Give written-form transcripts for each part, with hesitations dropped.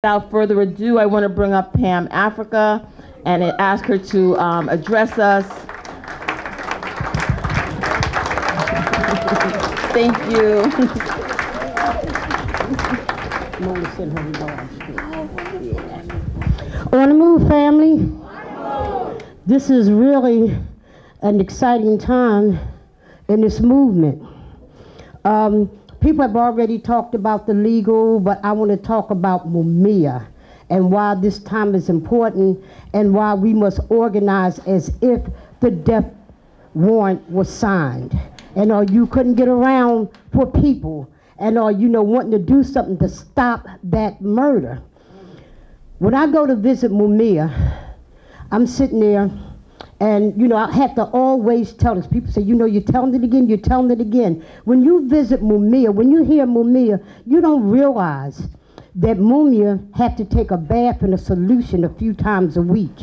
Without further ado, I want to bring up Pam Africa and ask her to address us. Thank you. On the move, family. This is really an exciting time in this movement. People have already talked about the legal, but I want to talk about Mumia and why this time is important and why we must organize as if the death warrant was signed. And you couldn't get around for people and wanting to do something to stop that murder. When I go to visit Mumia, I'm sitting there and, I have to always tell this. People say, you're telling it again, you're telling it again. When you visit Mumia, when you hear Mumia, you don't realize that Mumia have to take a bath and a solution a few times a week.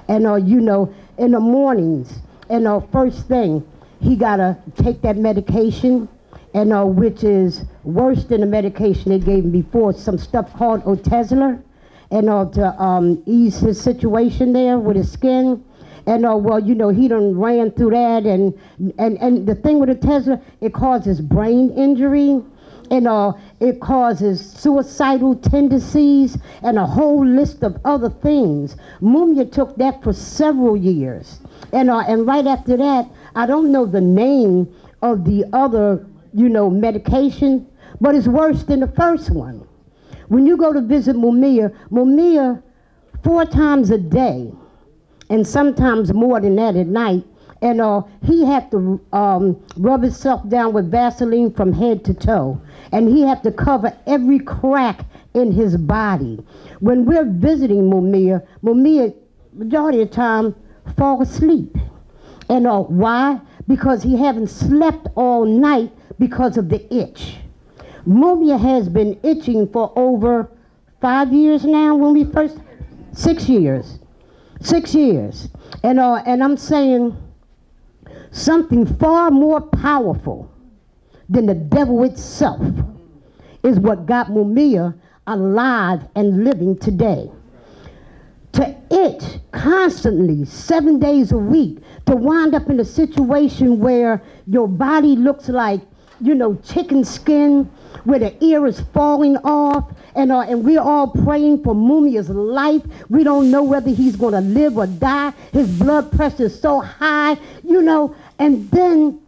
And, in the mornings, and first thing, he got to take that medication, and which is worse than the medication they gave him before, some stuff called Otezla, and to ease his situation there with his skin. And he done ran through that, and the thing with the Tesla, it causes brain injury, and it causes suicidal tendencies, and a whole list of other things. Mumia took that for several years, and right after that, I don't know the name of the other, medication, but it's worse than the first one. When you go to visit Mumia 4 times a day, and sometimes more than that at night, and he had to rub himself down with Vaseline from head to toe, and he had to cover every crack in his body. When we're visiting Mumia, majority of the time, fall asleep. And why? Because he haven't slept all night because of the itch. Mumia has been itching for over 5 years now. When we first, 6 years. 6 years. And I'm saying something far more powerful than the devil itself is what got Mumia alive and living today. To itch constantly, 7 days a week, to wind up in a situation where your body looks like, chicken skin, where the ear is falling off, and we're all praying for Mumia's life. We don't know whether he's going to live or die. His blood pressure is so high, and then,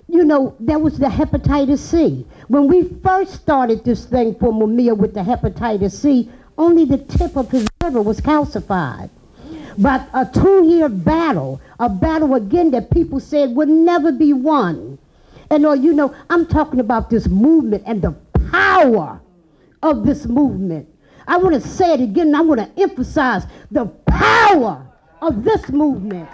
there was the hepatitis C. When we first started this thing for Mumia with the hepatitis C, only the tip of his liver was calcified. But a 2-year battle, a battle again that people said would never be won. And I'm talking about this movement and the power of this movement. I want to say it again, and I want to emphasize the power of this movement.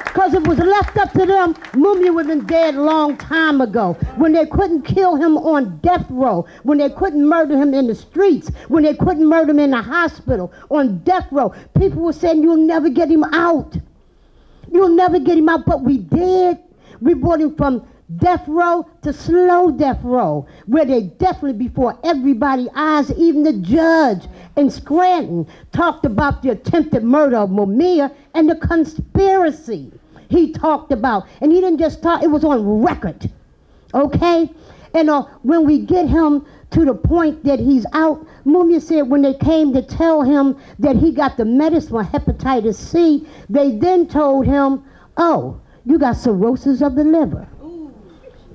Because if it was left up to them, Mumia would have been dead a long time ago. When they couldn't kill him on death row, when they couldn't murder him in the streets, when they couldn't murder him in the hospital, on death row, people were saying, you'll never get him out. You'll never get him out, but we did. We brought him from death row to slow death row, where they definitely, before everybody's eyes, even the judge in Scranton, talked about the attempted murder of Mumia and the conspiracy he talked about. And he didn't just talk, it was on record, okay? And when we get him to the point that he's out, Mumia said when they came to tell him that he got the medicine for hepatitis C, they then told him, oh, you got cirrhosis of the liver.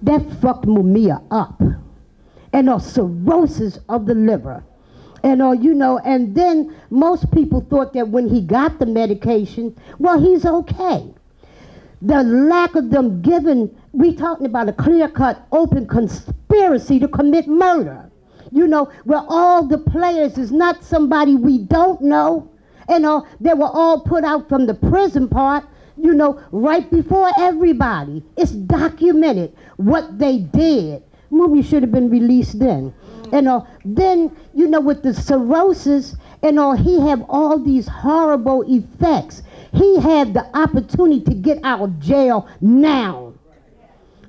That fucked Mumia up. And cirrhosis of the liver. And and then most people thought that when he got the medication, well, he's okay. The lack of them giving, we talking about a clear-cut, open conspiracy to commit murder. Where all the players is not somebody we don't know. And they were all put out from the prison part, right before everybody. It's documented what they did. Movie should have been released then. And then, with the cirrhosis, he had all these horrible effects. He had the opportunity to get out of jail now.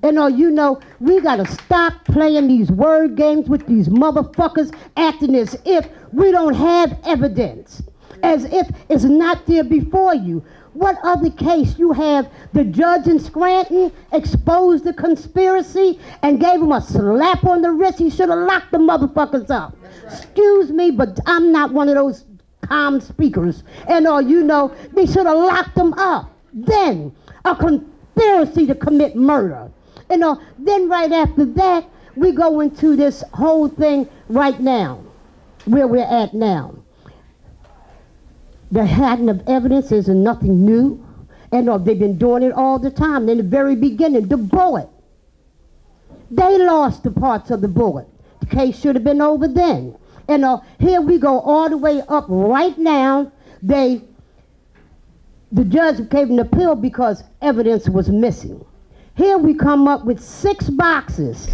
And you know, we got to stop playing these word games with these motherfuckers acting as if we don't have evidence, as if it's not there before you. What other case you have the judge in Scranton exposed the conspiracy and gave him a slap on the wrist? He should have locked the motherfuckers up. Excuse me, but I'm not one of those calm speakers. And you know, they should have locked them up. Then a conspiracy to commit murder. And then right after that, we go into this whole thing right now, where we're at now. The hiding of evidence is nothing new, and they've been doing it all the time. In the very beginning, the bullet, they lost the parts of the bullet. The case should have been over then. And here we go all the way up right now. The judge gave an appeal because evidence was missing. Here we come up with 6 boxes.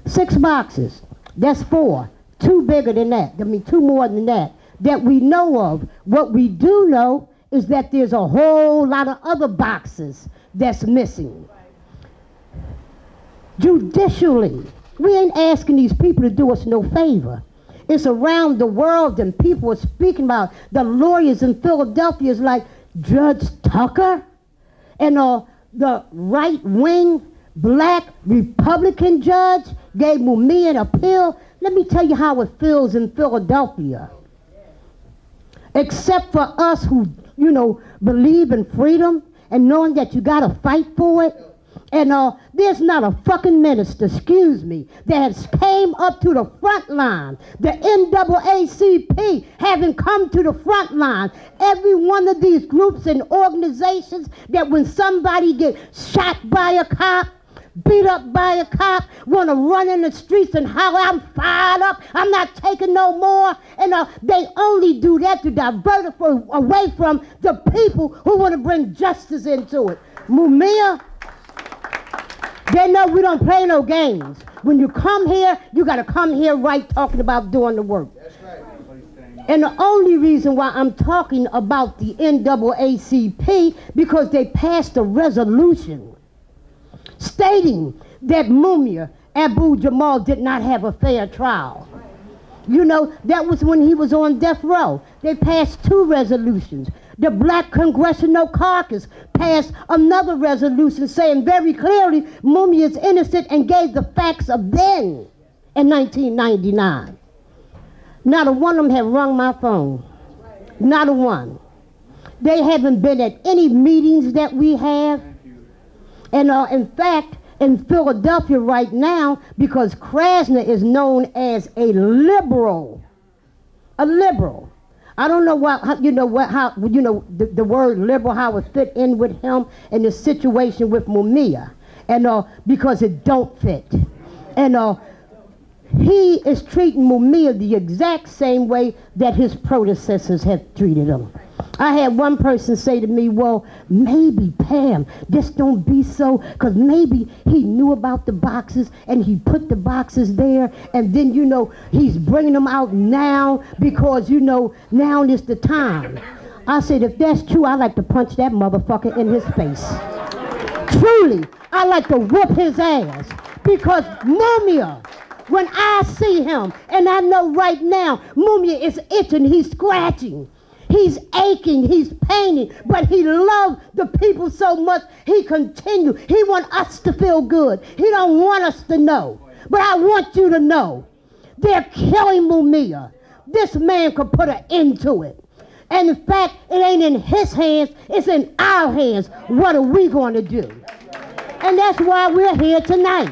6 boxes. That's 4. 2 bigger than that. I mean, 2 more than that. That we know of. What we do know is that there's a whole lot of other boxes that's missing. Judicially, we ain't asking these people to do us no favor. It's around the world, and people are speaking about the lawyers in Philadelphia is like Judge Tucker and the right-wing black Republican judge gave Mumia an appeal. Let me tell you how it feels in Philadelphia. Except for us who, you know, believe in freedom and knowing that you got to fight for it. And there's not a fucking minister, excuse me, that has came up to the front line. The NAACP having come to the front line. Every one of these groups and organizations that when somebody gets shot by a cop, beat up by a cop, want to run in the streets and holler, I'm fired up, I'm not taking no more. And they only do that to divert it away from the people who want to bring justice into it. Mumia, they know we don't play no games. When you come here, you got to come here right talking about doing the work. That's right. And the only reason why I'm talking about the NAACP, because they passed a resolution stating that Mumia Abu Jamal did not have a fair trial. You know, that was when he was on death row. They passed 2 resolutions. The Black Congressional Caucus passed another resolution saying very clearly Mumia is innocent and gave the facts of then in 1999. Not a one of them have rung my phone. Not a one. They haven't been at any meetings that we have. And in fact, in Philadelphia right now, because Krasner is known as a liberal. I don't know the word liberal, how it fit in with him and the situation with Mumia, and because it don't fit, and he is treating Mumia the exact same way that his predecessors have treated him. I had one person say to me, well, maybe Pam, just don't be so, because maybe he knew about the boxes and he put the boxes there, and then, you know, he's bringing them out now because, you know, now is the time. I said, if that's true, I'd like to punch that motherfucker in his face. Truly, I'd like to whoop his ass, because Mumia, when I see him, and I know right now, Mumia is itching, he's scratching. He's aching, he's paining, but he loved the people so much, he continued. He wants us to feel good. He don't want us to know. But I want you to know, they're killing Mumia. This man could put an end to it. And in fact, it ain't in his hands, it's in our hands. What are we going to do? And that's why we're here tonight,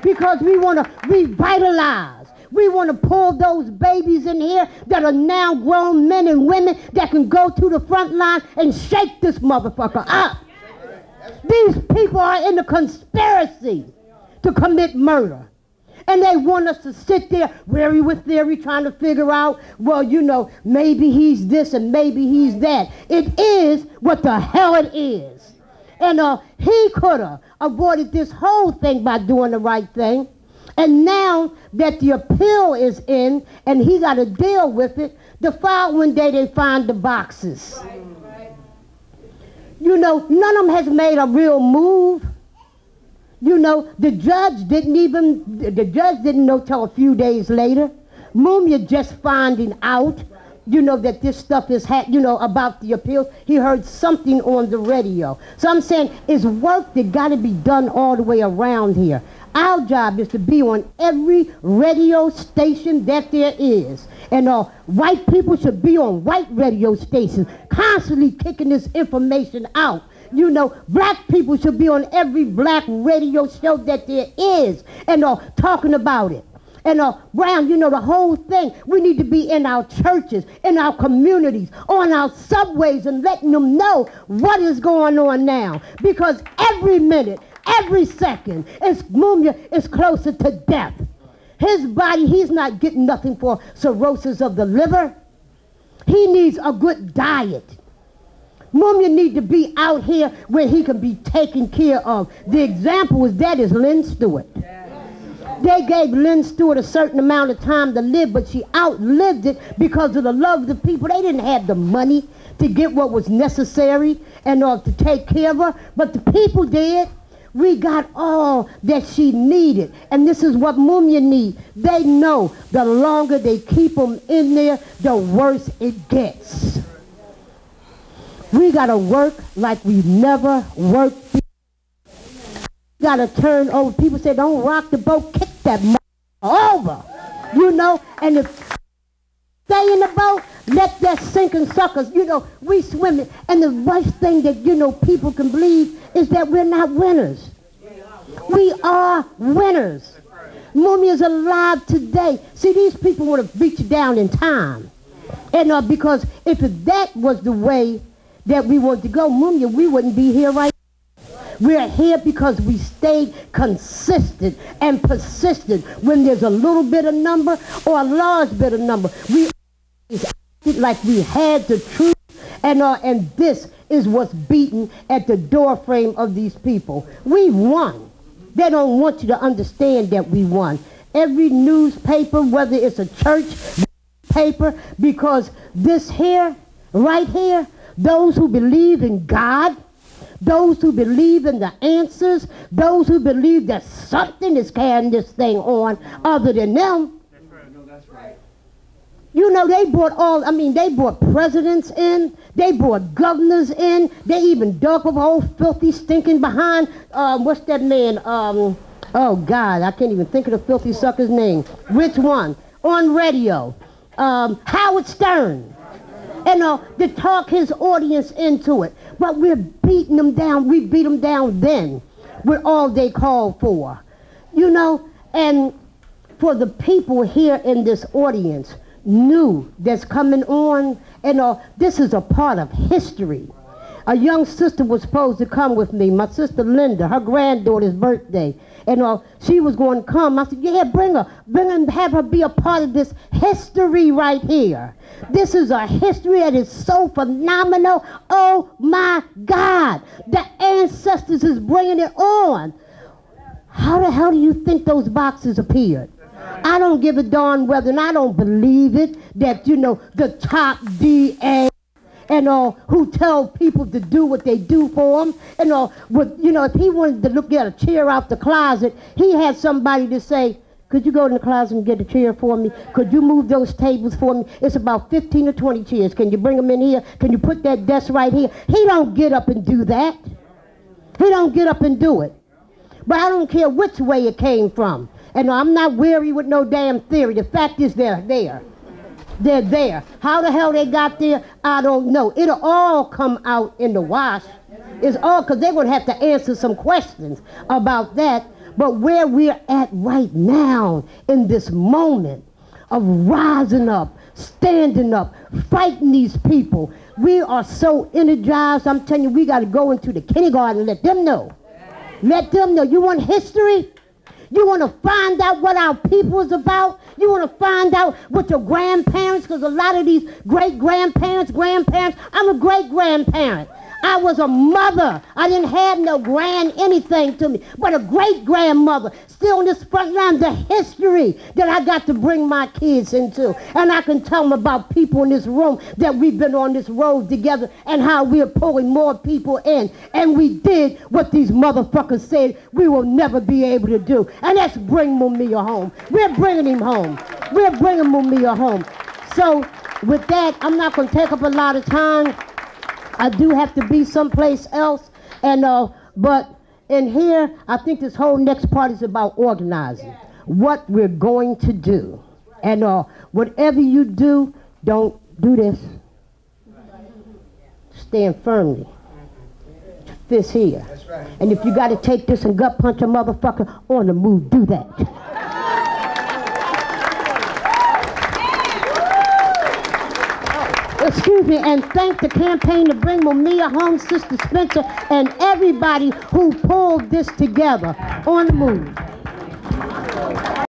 because we want to revitalize. We want to pull those babies in here that are now grown men and women that can go to the front line and shake this motherfucker up. These people are in the conspiracy to commit murder. And they want us to sit there, weary with theory, trying to figure out, well, you know, maybe he's this and maybe he's that. It is what the hell it is. And he could have avoided this whole thing by doing the right thing. And now that the appeal is in and he got to deal with it, the following day they find the boxes. You know, none of them has made a real move. You know, the judge didn't know till a few days later. Mumia just finding out, you know, that this stuff is, about the appeals. He heard something on the radio. So I'm saying it's work that got to be done all the way around here. Our job is to be on every radio station that there is. And white people should be on white radio stations, constantly kicking this information out. You know, black people should be on every black radio show that there is and talking about it. And Brown, you know, the whole thing, we need to be in our churches, in our communities, on our subways, and letting them know what is going on now. Because every minute, every second, Mumia is closer to death. His body, he's not getting nothing for cirrhosis of the liver. He needs a good diet. Mumia need to be out here where he can be taken care of. The example is Lynn Stewart. They gave Lynn Stewart a certain amount of time to live, but she outlived it because of the love of the people. They didn't have the money to get what was necessary and to take care of her, but the people did. We got all that she needed, and this is what Mumia need. They know the longer they keep them in there, the worse it gets. We got to work like we've never worked before. We got to turn over. People say, don't rock the boat, kick that over. You know, and if stay in the boat, let that sinking suckers, you know, we swim it. And the worst thing that, you know, people can believe is that we're not winners. We are winners. Mumia's alive today. See, these people would have beat you down in time. And because if that was the way that we wanted to go, Mumia, we wouldn't be here right now. We're here because we stayed consistent and persistent. When there's a little bit of number or a large bit of number, we acted like we had the truth, and this is what's beaten at the door frame of these people. We won. They don't want you to understand that we won. Every newspaper, whether it's a church paper, because this here, right here, those who believe in God, those who believe in the answers, those who believe that something is carrying this thing on other than them. That's right. No, that's right. You know, they brought presidents in, they brought governors in, they even dug up old filthy stinking behind, what's that man, oh God, I can't even think of the filthy sucker's name. Which one? On radio. Howard Stern. And to talk his audience into it. But we're beating them down. We beat them down then with all they called for. You know, and for the people here in this audience, new that's coming on, and this is a part of history. A young sister was supposed to come with me, my sister Linda, her granddaughter's birthday. And she was going to come. I said, yeah, bring her and have her be a part of this history right here. This is a history that is so phenomenal. Oh my God, the ancestors is bringing it on. How the hell do you think those boxes appeared? I don't give a darn whether, and I don't believe it, that, you know, the top DA and who tell people to do what they do for them. And if he wanted to get a chair out the closet, he had somebody to say, could you go in the closet and get a chair for me? Could you move those tables for me? It's about 15 or 20 chairs. Can you bring them in here? Can you put that desk right here? He don't get up and do that. He don't get up and do it. But I don't care which way it came from. And I'm not weary with no damn theory. The fact is they're there. They're there. How the hell they got there, I don't know. It'll all come out in the wash. It's all because they're going to have to answer some questions about that. But where we're at right now in this moment of rising up, standing up, fighting these people, we are so energized. I'm telling you, we got to go into the kindergarten and let them know. Let them know. You want history? You want to find out what our people is about? You want to find out what your grandparents, because a lot of these great-grandparents, I'm a great-grandparent. I was a mother. I didn't have no grand anything to me, but a great-grandmother. Still in this front line, the history that I got to bring my kids into. And I can tell them about people in this room that we've been on this road together and how we're pulling more people in. And we did what these motherfuckers said we will never be able to do. And that's bring Mumia home. We're bringing him home. We're bringing Mumia home. So with that, I'm not going to take up a lot of time. I do have to be someplace else, and but in here, I think this whole next part is about organizing what we're going to do, and whatever you do, don't do this. Stand firmly, fist here, and if you got to take this and gut punch a motherfucker on the move, do that. Excuse me, and thank the campaign to bring Mumia home, Sister Spencer, and everybody who pulled this together. On the move.